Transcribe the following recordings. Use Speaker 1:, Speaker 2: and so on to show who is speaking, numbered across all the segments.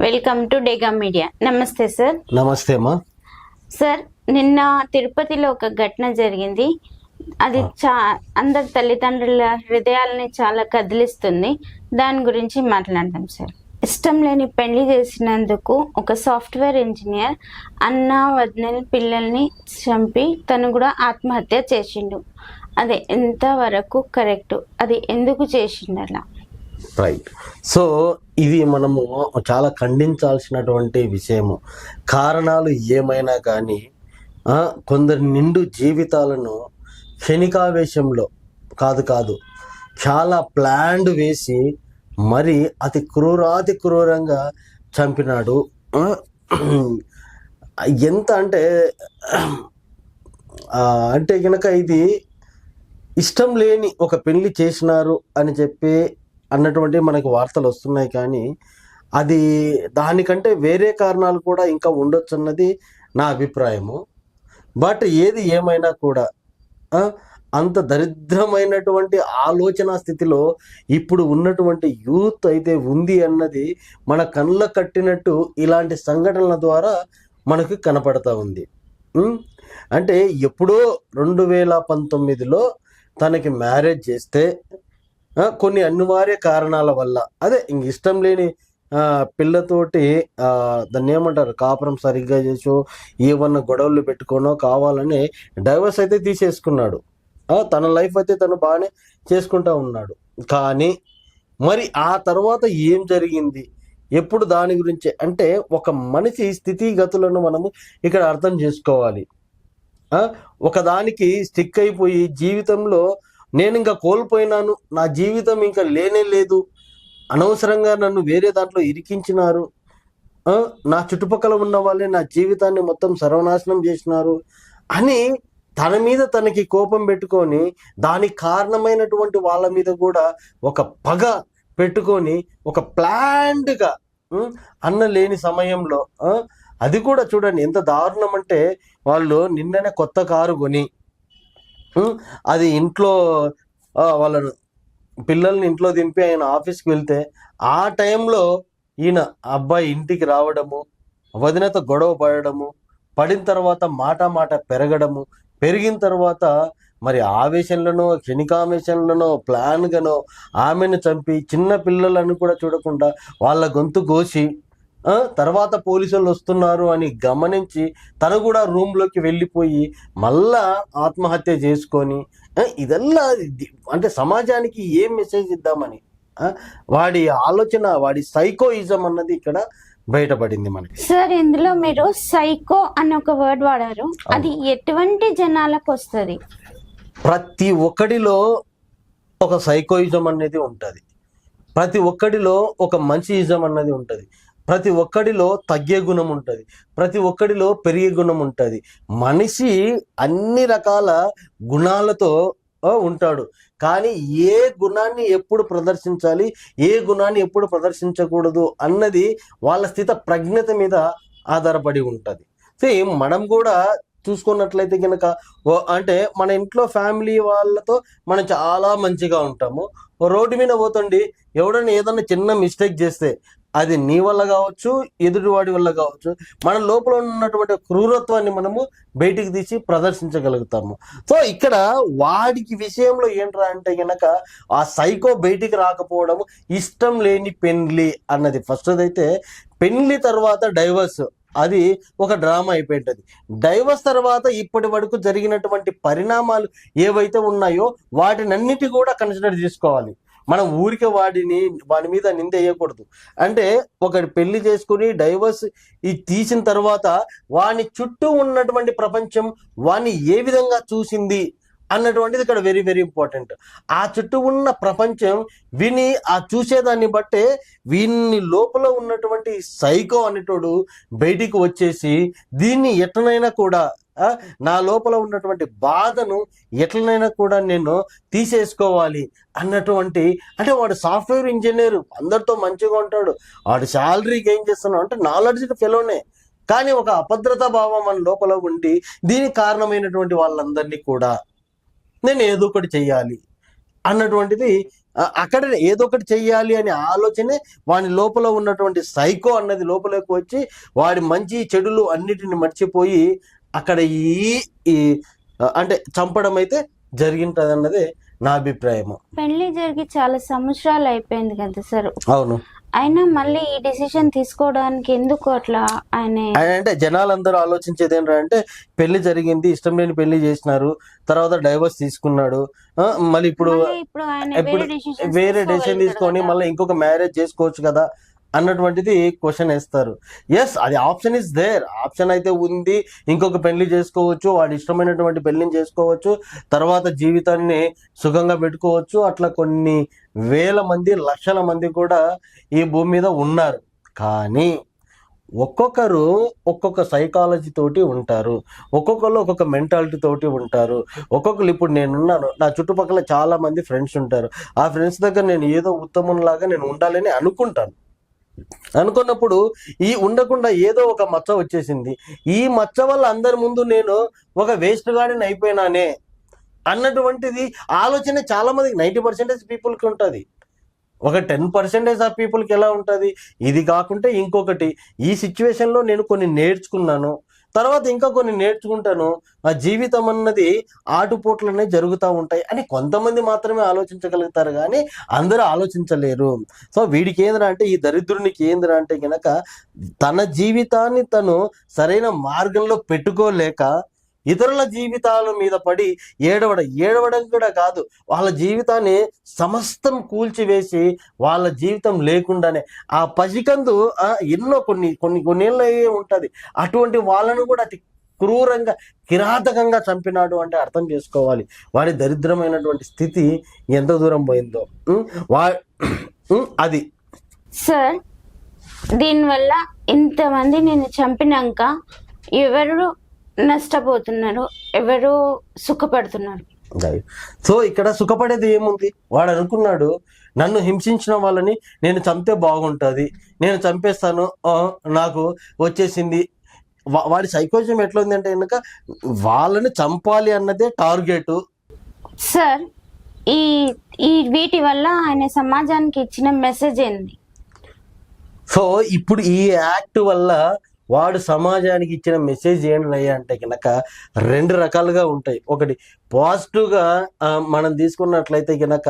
Speaker 1: Welcome to డేగా media. నమస్తే sir.
Speaker 2: నమస్తే అమ్మా.
Speaker 1: సార్, నిన్న తిరుపతిలో ఒక ఘటన జరిగింది. అది అందరి తల్లిదండ్రుల హృదయాలని చాలా కదిలిస్తుంది. దాని గురించి మాట్లాడదాం సార్. ఇష్టం లేని పెళ్లి చేసినందుకు ఒక సాఫ్ట్వేర్ ఇంజనీర్ అన్న వదిన పిల్లల్ని చంపి తను కూడా ఆత్మహత్య చేసిండు. అది ఎంతవరకు కరెక్ట్? అది ఎందుకు చేసిండు అలా?
Speaker 2: రైట్. సో ఇది మనము చాలా ఖండించాల్సినటువంటి విషయము. కారణాలు ఏమైనా కానీ కొందరి నిండు జీవితాలను క్షణికావేశంలో కాదు చాలా ప్లాన్డ్ వేసి మరి అతి క్రూరంగా చంపినాడు. ఎంత అంటే అంటే కనుక ఇది ఇష్టం లేని ఒక పెళ్లి చేసినారు అని చెప్పి అన్నటువంటి మనకు వార్తలు వస్తున్నాయి. కానీ అది దానికంటే వేరే కారణాలు కూడా ఇంకా ఉండొచ్చు అన్నది నా అభిప్రాయము. బట్ ఏది ఏమైనా కూడా అంత దరిద్రమైనటువంటి ఆలోచన స్థితిలో ఇప్పుడు ఉన్నటువంటి యూత్ అయితే ఉంది అన్నది మన కళ్ళ కట్టినట్టు ఇలాంటి సంఘటనల ద్వారా మనకు కనపడతా ఉంది. అంటే ఎప్పుడో 2019లో తనకి మ్యారేజ్ చేస్తే కొన్ని అనివార్య కారణాల వల్ల అదే ఇంక ఇష్టం లేని పిల్లతోటి దాన్ని ఏమంటారు కాపురం సరిగ్గా చేసో ఏమన్నా గొడవలు పెట్టుకోనో కావాలని డైవర్స్ అయితే తీసేసుకున్నాడు. తన లైఫ్ అయితే తను బాగానే చేసుకుంటా ఉన్నాడు. కానీ మరి ఆ తర్వాత ఏం జరిగింది ఎప్పుడు దాని గురించి అంటే ఒక మనిషి స్థితిగతులను మనము ఇక్కడ అర్థం చేసుకోవాలి. ఒకదానికి స్టిక్ అయిపోయి జీవితంలో నేను ఇంకా కోల్పోయినాను, నా జీవితం ఇంకా లేనే లేదు, అనవసరంగా నన్ను వేరే దాంట్లో ఇరికించినారు, నా చుట్టుపక్కల ఉన్న వాళ్ళే నా జీవితాన్ని మొత్తం సర్వనాశనం చేసినారు అని తన మీద తనకి కోపం పెట్టుకొని దానికి కారణమైనటువంటి వాళ్ళ మీద కూడా ఒక పగ పెట్టుకొని ఒక ప్లాన్డ్గా అన్న లేని సమయంలో అది కూడా చూడండి ఎంత దారుణం అంటే వాళ్ళు నిన్ననే కొత్త కారు కొని అది ఇంట్లో వాళ్ళను పిల్లల్ని ఇంట్లో దింపి ఆయన ఆఫీస్కి వెళ్తే ఆ టైంలో ఈయన అబ్బాయి ఇంటికి రావడము, వదినతో గొడవ పడము, పడిన తర్వాత మాట పెరగడము, పెరిగిన తర్వాత మరి ఆవేశంలోనో క్షణికావేశంలోనో ప్లాన్గానో ఆమెను చంపి చిన్న పిల్లలను కూడా చూడకుండా వాళ్ళ గొంతు కోసి తర్వాత పోలీసులు వస్తున్నారు అని గమనించి తను కూడా రూమ్లోకి వెళ్ళిపోయి మళ్ళా ఆత్మహత్య చేసుకొని ఇదల్లా అంటే సమాజానికి ఏం మెసేజ్ ఇద్దామని వాడి ఆలోచన, వాడి సైకోయిజం అన్నది ఇక్కడ బయటపడింది మనకి.
Speaker 1: సార్, ఇందులో మీరు సైకో అన్న ఒక వర్డ్ వాడారు. అది ఎటువంటి జనాలకు వస్తుంది?
Speaker 2: ప్రతి ఒక్కడిలో ఒక సైకోయిజం అనేది ఉంటుంది. ప్రతి ఒక్కడిలో ఒక మంచియిజం అన్నది ఉంటుంది. ప్రతి ఒక్కడిలో తగ్గే గుణం ఉంటుంది. ప్రతి ఒక్కడిలో పెరిగే గుణం ఉంటుంది. మనిషి అన్ని రకాల గుణాలతో ఉంటాడు. కానీ ఏ గుణాన్ని ఎప్పుడు ప్రదర్శించాలి, ఏ గుణాన్ని ఎప్పుడు ప్రదర్శించకూడదు అన్నది వాళ్ళ స్థిత ప్రజ్ఞత మీద ఆధారపడి ఉంటుంది. సేమ్ మనం కూడా చూసుకున్నట్లయితే కనుక అంటే మన ఇంట్లో ఫ్యామిలీ వాళ్ళతో మనం చాలా మంచిగా ఉంటాము. రోడ్డు మీద పోతండి ఎవడన్నా ఏదన్నా చిన్న మిస్టేక్ చేస్తే అది నీ వల్ల కావచ్చు, ఎదుటివాడి వల్ల కావచ్చు, మన లోపల ఉన్నటువంటి క్రూరత్వాన్ని మనము బయటికి తీసి ప్రదర్శించగలుగుతాము. సో ఇక్కడ వాడికి విషయంలో ఏంట్రా అంటే కనుక ఆ సైకో బయటికి రాకపోవడము, ఇష్టం లేని పెళ్లి అన్నది ఫస్ట్. అయితే పెళ్లి తర్వాత డైవర్స్ అది ఒక డ్రామా అయిపోయింటది. డైవర్స్ తర్వాత ఇప్పటి వరకు జరిగినటువంటి పరిణామాలు ఏవైతే ఉన్నాయో వాటినన్నిటి కూడా కన్సిడర్ చేసుకోవాలి. మనం ఊరికే వాడి మీద నింద వేయకూడదు. అంటే ఒకటి పెళ్లి చేసుకుని డైవర్స్ తీసిన తర్వాత వాని చుట్టూ ఉన్నటువంటి ప్రపంచం వాని ఏ విధంగా చూసింది అన్నటువంటిది ఇక్కడ వెరీ వెరీ ఇంపార్టెంట్. ఆ చుట్టూ ఉన్న ప్రపంచం విని ఆ చూసేదాన్ని బట్టే వీని లోపల ఉన్నటువంటి సైకో అనేటోడు బయటికి వచ్చేసి దీన్ని ఎట్లనైనా కూడా నా లోపల ఉన్నటువంటి బాధను ఎట్లనైనా కూడా నేను తీసేసుకోవాలి అన్నటువంటి అంటే వాడు సాఫ్ట్వేర్ ఇంజనీర్ అందరితో మంచిగా ఉంటాడు, వాడు శాలరీకి ఏం చేస్తున్నాడు అంటే నాలెడ్జ్ ఫెలోనే, కానీ ఒక అభద్రతా భావం మన లోపల ఉండి దీనికి కారణమైనటువంటి వాళ్ళందరినీ కూడా నేను ఏదో ఒకటి చెయ్యాలి అన్నటువంటిది అక్కడ ఏదో ఒకటి చెయ్యాలి అనే ఆలోచనే వాని లోపల ఉన్నటువంటి సైకో అన్నది లోపలికి వచ్చి వాడి మంచి చెడులు అన్నిటిని మర్చిపోయి అక్కడ ఈ అంటే చంపడం అయితే జరిగింటది అన్నదే నా అభిప్రాయము.
Speaker 1: పెళ్లి జరిగి చాలా సంవత్సరాలు అయిపోయింది కదా సార్,
Speaker 2: అవును.
Speaker 1: అయినా మళ్ళీ ఈ డిసిషన్ తీసుకోవడానికి ఎందుకు అట్లా ఆయన?
Speaker 2: అంటే జనాలందరూ ఆలోచించేది ఏంటంటే పెళ్లి జరిగింది, ఇష్టం లేని పెళ్లి చేసినారు, తర్వాత డైవర్స్ తీసుకున్నాడు, మళ్ళీ ఇప్పుడు వేరే డెసిషన్ తీసుకొని మళ్ళీ ఇంకొక మ్యారేజ్ చేసుకోవచ్చు కదా అన్నటువంటిది క్వశ్చన్ వేస్తారు. ఎస్, అది ఆప్షన్ ఇస్ దేర్, ఆప్షన్ అయితే ఉంది. ఇంకొక పెళ్లి చేసుకోవచ్చు, వాడి ఇష్టమైనటువంటి పెళ్లిని చేసుకోవచ్చు, తర్వాత జీవితాన్ని సుఖంగా పెట్టుకోవచ్చు. అట్లా కొన్ని వేల మంది, లక్షల మంది కూడా ఈ భూమి మీద ఉన్నారు. కానీ ఒక్కొక్కరు ఒక్కొక్క సైకాలజీ తోటి ఉంటారు, ఒక్కొక్కరు ఒక్కొక్క మెంటాలిటీ తోటి ఉంటారు. ఒక్కొక్కరు ఇప్పుడు నేనున్నాను, నా చుట్టుపక్కల చాలా మంది ఫ్రెండ్స్ ఉంటారు. ఆ ఫ్రెండ్స్ దగ్గర నేను ఏదో ఉత్తమంలాగా నేను ఉండాలని అనుకుంటాను. అనుకున్నప్పుడు ఈ ఉండకుండా ఏదో ఒక మచ్చ వచ్చేసింది. ఈ మచ్చ వల్ల అందరి ముందు నేను ఒక వేస్ట్ గాడిని అయిపోయినానే అన్నటువంటిది ఆలోచన చాలా మందికి 90% పీపుల్కి ఉంటుంది. ఒక 10% ఆఫ్ పీపుల్కి ఎలా ఉంటుంది? ఇది కాకుంటే ఇంకొకటి, ఈ సిచ్యువేషన్లో నేను కొన్ని నేర్చుకున్నాను, తర్వాత ఇంకా కొన్ని నేర్చుకుంటాను, ఆ జీవితం అన్నది ఆటుపోట్లనే జరుగుతూ ఉంటాయి అని కొంతమంది మాత్రమే ఆలోచించగలుగుతారు, కానీ అందరూ ఆలోచించలేరు. సో వీడికి ఏంద్రా అంటే, ఈ దరిద్రునికి ఏంద్రా అంటే కనుక తన జీవితాన్ని తను సరైన మార్గంలో పెట్టుకోలేక ఇతరుల జీవితాల మీద పడి ఏడవడం కూడా కాదు, వాళ్ళ జీవితాన్ని సమస్తం కూల్చివేసి వాళ్ళ జీవితం లేకుండానే ఆ పసికందు ఎన్నో కొన్నేళ్ళు ఉంటుంది, అటువంటి వాళ్ళను కూడా అతి క్రూరంగా కిరాతకంగా చంపినాడు అంటే అర్థం చేసుకోవాలి వాడి దరిద్రమైనటువంటి స్థితి ఎంత దూరం పోయిందో. అది
Speaker 1: సార్, దీనివల్ల ఇంతమంది నేను చంపినాక ఎవరు నష్టపోతున్నారు, ఎవరు సుఖపడుతున్నారు?
Speaker 2: సో ఇక్కడ సుఖపడేది ఏముంది? వాడు అనుకున్నాడు నన్ను హింసించిన వాళ్ళని నేను చంపితే బాగుంటుంది, నేను చంపేస్తాను, నాకు వచ్చేసింది. వాడి సైకోజం ఎట్లా ఉంది అంటే కనుక వాళ్ళని చంపాలి అన్నదే టార్గెట్.
Speaker 1: సార్, ఈ వీటి వల్ల ఆయన సమాజానికి ఇచ్చిన మెసేజ్ ఏంది?
Speaker 2: సో ఇప్పుడు ఈ యాక్ట్ వల్ల వాడు సమాజానికి ఇచ్చిన మెసేజ్ ఏంటయ్యా అంటే కనుక 2 రకాలుగా ఉంటాయి. ఒకటి పాజిటివ్గా మనం తీసుకున్నట్లయితే కనుక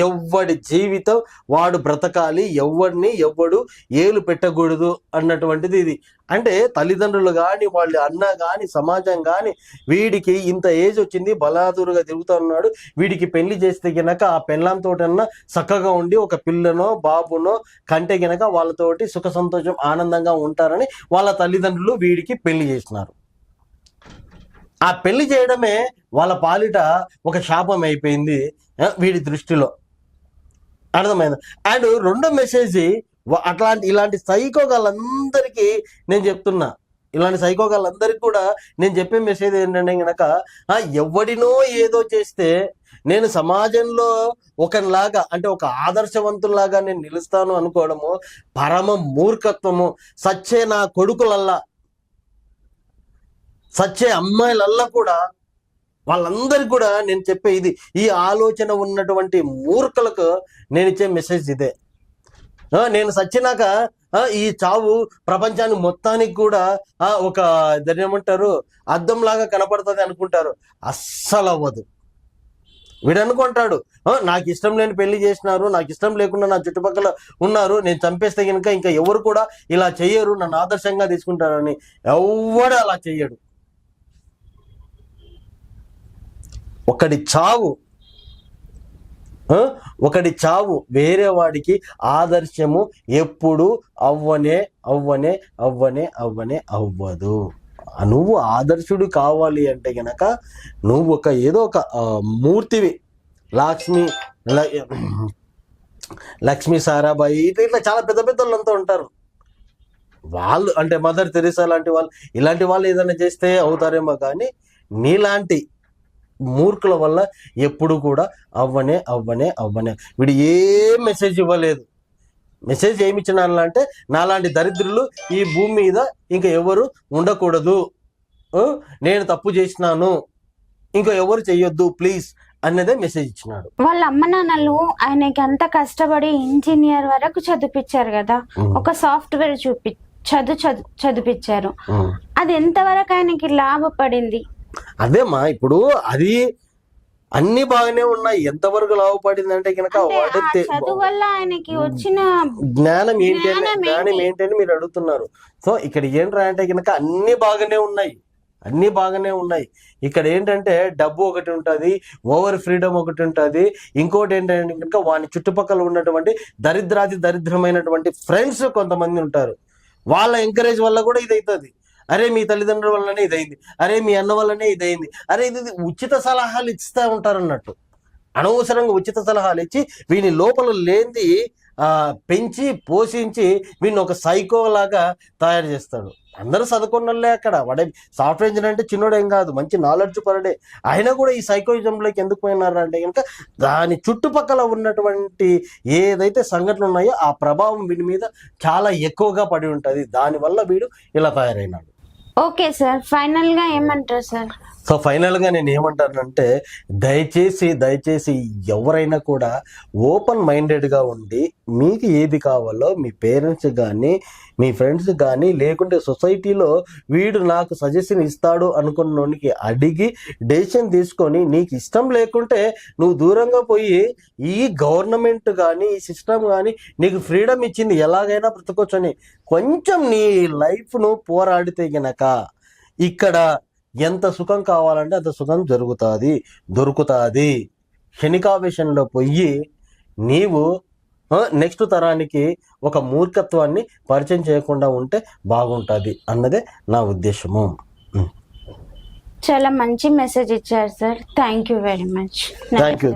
Speaker 2: ఎవ్వడి జీవితం వాడు బ్రతకాలి, ఎవ్వడు ఏలు పెట్టకూడదు అన్నటువంటిది ఇది. అంటే తల్లిదండ్రులు కానీ, వాళ్ళు అన్న కానీ, సమాజం కానీ వీడికి ఇంత ఏజ్ వచ్చింది, బలాదురుగా తిరుగుతున్నాడు, వీడికి పెళ్లి చేస్తే గనక ఆ పెళ్ళంతోటన్నా చక్కగా ఉండి ఒక పిల్లనో బాబునో కంటే గనక వాళ్ళతోటి సుఖ సంతోషం ఆనందంగా ఉంటారని వాళ్ళ తల్లిదండ్రులు వీడికి పెళ్లి చేసినారు. ఆ పెళ్లి చేయడమే వాళ్ళ పాలిట ఒక శాపం అయిపోయింది వీడి దృష్టిలో. అర్థమైంది? అండ్ రెండో మెసేజ్, ఇలాంటి సైకోగాళ్ళందరికీ నేను చెప్తున్నా, ఇలాంటి సైకోగాళ్ళందరికీ కూడా నేను చెప్పే మెసేజ్ ఏంటంటే కనుక ఎవడినో ఏదో చేస్తే నేను సమాజంలో ఒకలాగా అంటే ఒక ఆదర్శవంతుల్లాగా నేను నిలుస్తాను అనుకోవడము పరమ మూర్ఖత్వము. సచ్చే నా కొడుకులల్లా, సచ్చే అమ్మాయిలల్లా కూడా, వాళ్ళందరికీ కూడా నేను చెప్పే ఇది, ఈ ఆలోచన ఉన్నటువంటి మూర్ఖులకు నేను ఇచ్చే మెసేజ్ ఇదే. నేను సచ్చినాక ఈ చావు ప్రపంచానికి మొత్తానికి కూడా ఒక దాన్ని ఏమంటారు అద్దంలాగా కనపడుతుంది అనుకుంటారు. అస్సలు అవ్వదు. వీడు అనుకుంటాడు నాకు ఇష్టం లేని పెళ్లి చేసినారు, నాకు ఇష్టం లేకుండా నా చుట్టుపక్కల ఉన్నారు, నేను చంపేస్తే కనుక ఇంకా ఎవరు కూడా ఇలా చెయ్యరు, నన్ను ఆదర్శంగా తీసుకుంటారని. ఎవడు అలా చెయ్యడు. ఒకటి చావు వేరే వాడికి ఆదర్శము ఎప్పుడు అవ్వదు. నువ్వు ఆదర్శుడు కావాలి అంటే గనక నువ్వు ఏదో ఒక మూర్తివి, లక్ష్మీ సారాబాయి ఇట్లా చాలా పెద్ద వాళ్ళంతా ఉంటారు. వాళ్ళు అంటే మదర్ తెరీసా లాంటి వాళ్ళు, ఇలాంటి వాళ్ళు ఏదైనా చేస్తే అవుతారేమో, కానీ నీలాంటి మూర్ఖుల వల్ల ఎప్పుడు కూడా అవ్వనే. వీడు ఏ మెసేజ్ ఇవ్వలేదు. మెసేజ్ ఏమి ఇచ్చినా అంటే నాలాంటి దరిద్రులు ఈ భూమి మీద ఇంకా ఎవరు ఉండకూడదు, నేను తప్పు చేసినాను, ఇంకా ఎవరు చెయ్యొద్దు ప్లీజ్ అన్నదే మెసేజ్ ఇచ్చినాడు.
Speaker 1: వాళ్ళ అమ్మ నాన్నలు ఆయనకి అంత కష్టపడి ఇంజనీర్ వరకు చదివించారు కదా, ఒక సాఫ్ట్వేర్ చదివించారు. అది ఎంతవరకు ఆయనకి లాభపడింది?
Speaker 2: అదేమ్మా, ఇప్పుడు అది అన్ని బాగానే ఉన్నాయి, ఎంతవరకు లాభపడింది అంటే కనుక
Speaker 1: చదువు వల్ల ఆయనకి వచ్చిన
Speaker 2: జ్ఞానం ఏంటి అని మీరు అడుగుతున్నారు. సో ఇక్కడ ఏంట్రా అంటే కనుక అన్ని బాగానే ఉన్నాయి. ఇక్కడ ఏంటంటే డబ్బు ఒకటి ఉంటుంది, ఓవర్ ఫ్రీడమ్ ఒకటి ఉంటుంది, ఇంకోటి ఏంటంటే కనుక వాని చుట్టుపక్కల ఉన్నటువంటి దరిద్రమైనటువంటి ఫ్రెండ్స్ కొంతమంది ఉంటారు. వాళ్ళ ఎంకరేజ్ వల్ల కూడా ఇది అవుతుంది. అరే మీ తల్లిదండ్రుల వల్లనే ఇదైంది, అరే మీ అన్న వల్లనే ఇదైంది, అరే ఇది ఉచిత సలహాలు ఇస్తూ ఉంటారు అన్నట్టు. అనవసరంగా ఉచిత సలహాలు ఇచ్చి వీని లోపల లేనిది పెంచి పోషించి వీడిని ఒక సైకో లాగా తయారు చేస్తాడు. అందరూ చదువుకున్నోళ్ళే అక్కడ. వాడే సాఫ్ట్వేర్ ఇంజనీర్ అంటే చిన్నోడేం కాదు, మంచి నాలెడ్జ్ పరుడే. అయినా కూడా ఈ సైకోయిజంలోకి ఎందుకు పోయినారు అంటే కనుక దాని చుట్టుపక్కల ఉన్నటువంటి ఏదైతే సంఘటనలు ఉన్నాయో ఆ ప్రభావం వీడి మీద చాలా ఎక్కువగా పడి ఉంటుంది. దానివల్ల వీడు ఇలా తయారైనాడు.
Speaker 1: ఓకే సార్, ఫైనల్ గా ఏమంటారు సార్?
Speaker 2: సో ఫైనల్గా నేను ఏమంటానంటే దయచేసి ఎవరైనా కూడా ఓపెన్ మైండెడ్గా ఉండి మీకు ఏది కావాలో మీ పేరెంట్స్ కానీ మీ ఫ్రెండ్స్ కానీ లేకుంటే సొసైటీలో వీడు నాకు సజెషన్ ఇస్తాడు అనుకున్నోనికి అడిగి డెసిషన్ తీసుకొని, నీకు ఇష్టం లేకుంటే నువ్వు దూరంగా పోయి, ఈ గవర్నమెంట్ కానీ ఈ సిస్టమ్ కానీ నీకు ఫ్రీడమ్ ఇచ్చింది ఎలాగైనా బ్రతకొచ్చని కొంచెం నీ లైఫ్ను పోరాడితే గనక ఇక్కడ ఎంత సుఖం కావాలంటే అంత సుఖం దొరుకుతుంది. క్షణికావేశంలో పోయి నీవు నెక్స్ట్ తరానికి ఒక మూర్ఖత్వాన్ని పరిచయం చేయకుండా ఉంటే బాగుంటుంది అన్నదే నా ఉద్దేశము.
Speaker 1: చాలా మంచి మెసేజ్ ఇచ్చారు sir. Thank you very much.
Speaker 2: Thank you.